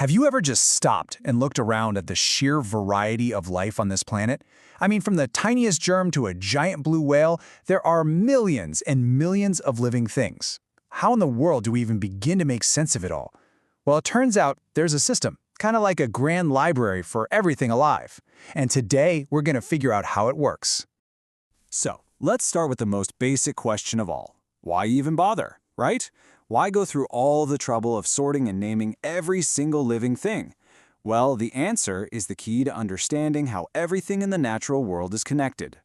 Have you ever just stopped and looked around at the sheer variety of life on this planet? I mean, from the tiniest germ to a giant blue whale, there are millions and millions of living things. How in the world do we even begin to make sense of it all? Well, it turns out there's a system, kind of like a grand library for everything alive. And today, we're going to figure out how it works. So, let's start with the most basic question of all. Why even bother, right? Why go through all the trouble of sorting and naming every single living thing? Well, the answer is the key to understanding how everything in the natural world is connected.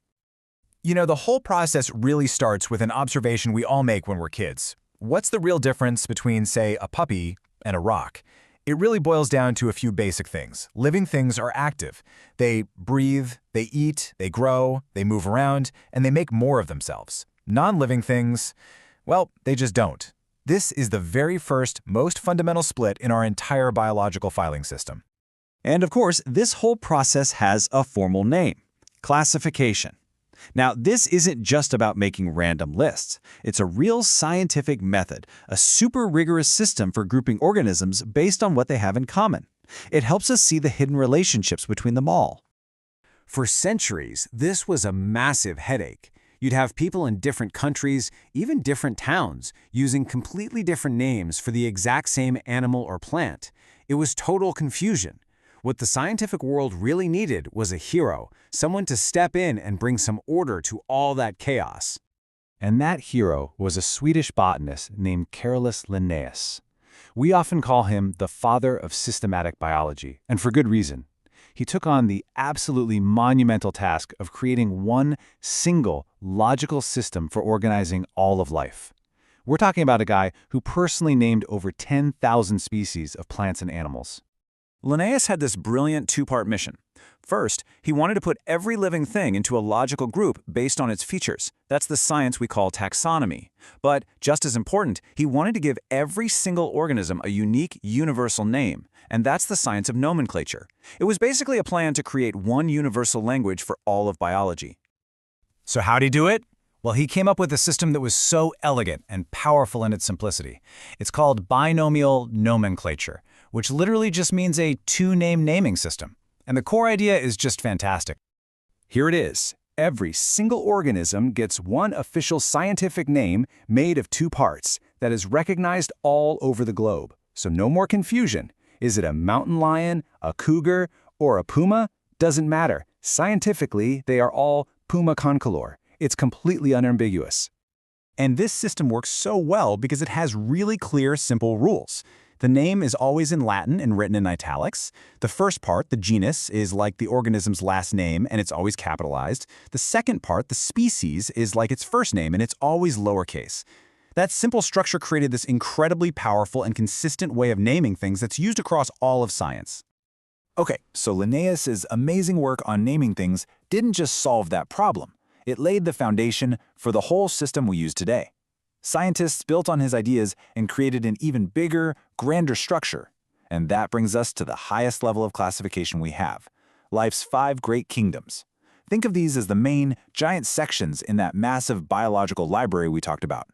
You know, the whole process really starts with an observation we all make when we're kids. What's the real difference between, say, a puppy and a rock? It really boils down to a few basic things. Living things are active. They breathe, they eat, they grow, they move around, and they make more of themselves. Non-living things, well, they just don't. This is the very first, most fundamental split in our entire biological filing system. And of course, this whole process has a formal name: classification. Now, this isn't just about making random lists. It's a real scientific method, a super rigorous system for grouping organisms based on what they have in common. It helps us see the hidden relationships between them all. For centuries, this was a massive headache. You'd have people in different countries, even different towns, using completely different names for the exact same animal or plant. It was total confusion. What the scientific world really needed was a hero, someone to step in and bring some order to all that chaos. And that hero was a Swedish botanist named Carolus Linnaeus. We often call him the father of systematic biology, and for good reason. He took on the absolutely monumental task of creating one single logical system for organizing all of life. We're talking about a guy who personally named over 10,000 species of plants and animals. Linnaeus had this brilliant two-part mission. First, he wanted to put every living thing into a logical group based on its features. That's the science we call taxonomy. But just as important, he wanted to give every single organism a unique, universal name, and that's the science of nomenclature. It was basically a plan to create one universal language for all of biology. So how'd he do it? Well, he came up with a system that was so elegant and powerful in its simplicity. It's called binomial nomenclature, which literally just means a two-name naming system. And the core idea is just fantastic. Here it is. Every single organism gets one official scientific name made of two parts that is recognized all over the globe. So no more confusion. Is it a mountain lion, a cougar, or a puma? Doesn't matter. Scientifically, they are all Puma concolor. It's completely unambiguous. And this system works so well because it has really clear, simple rules. The name is always in Latin and written in italics. The first part, the genus, is like the organism's last name, and it's always capitalized. The second part, the species, is like its first name, and it's always lowercase. That simple structure created this incredibly powerful and consistent way of naming things that's used across all of science. Okay, so Linnaeus's amazing work on naming things didn't just solve that problem. It laid the foundation for the whole system we use today. Scientists built on his ideas and created an even bigger, grander structure. And that brings us to the highest level of classification we have: life's 5 great kingdoms. Think of these as the main, giant sections in that massive biological library we talked about.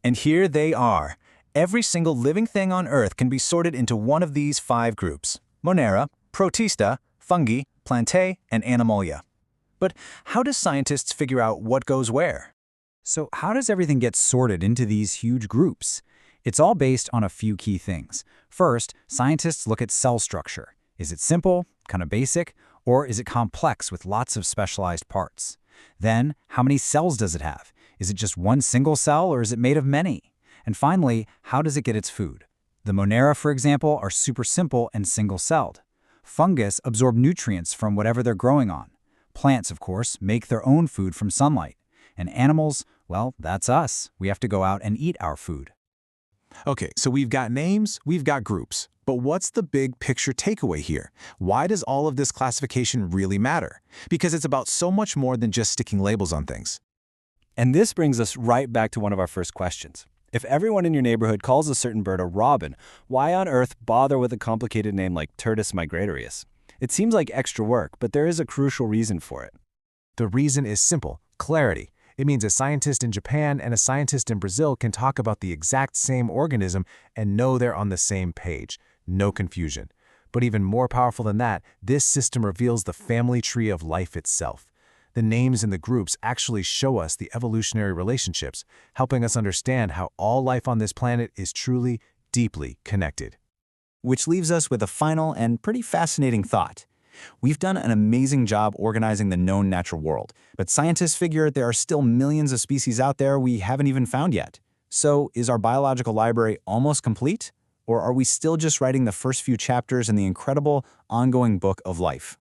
And here they are. Every single living thing on Earth can be sorted into one of these 5 groups: Monera, Protista, Fungi, Plantae, and Animalia. But how do scientists figure out what goes where? So how does everything get sorted into these huge groups? It's all based on a few key things. First, scientists look at cell structure. Is it simple, kind of basic, or is it complex with lots of specialized parts? Then, how many cells does it have? Is it just one single cell, or is it made of many? And finally, how does it get its food? The Monera, for example, are super simple and single-celled. Fungus absorb nutrients from whatever they're growing on. Plants, of course, make their own food from sunlight. And animals, well, that's us. We have to go out and eat our food. Okay, so we've got names, we've got groups. But what's the big picture takeaway here? Why does all of this classification really matter? Because it's about so much more than just sticking labels on things. And this brings us right back to one of our first questions. If everyone in your neighborhood calls a certain bird a robin, why on earth bother with a complicated name like Turdus migratorius? It seems like extra work, but there is a crucial reason for it. The reason is simple: clarity. It means a scientist in Japan and a scientist in Brazil can talk about the exact same organism and know they're on the same page. no confusion. But even more powerful than that, this system reveals the family tree of life itself. The names in the groups actually show us the evolutionary relationships, helping us understand how all life on this planet is truly, deeply connected. Which leaves us with a final and pretty fascinating thought. We've done an amazing job organizing the known natural world, but scientists figure there are still millions of species out there we haven't even found yet. So, is our biological library almost complete? Or are we still just writing the first few chapters in the incredible, ongoing book of life?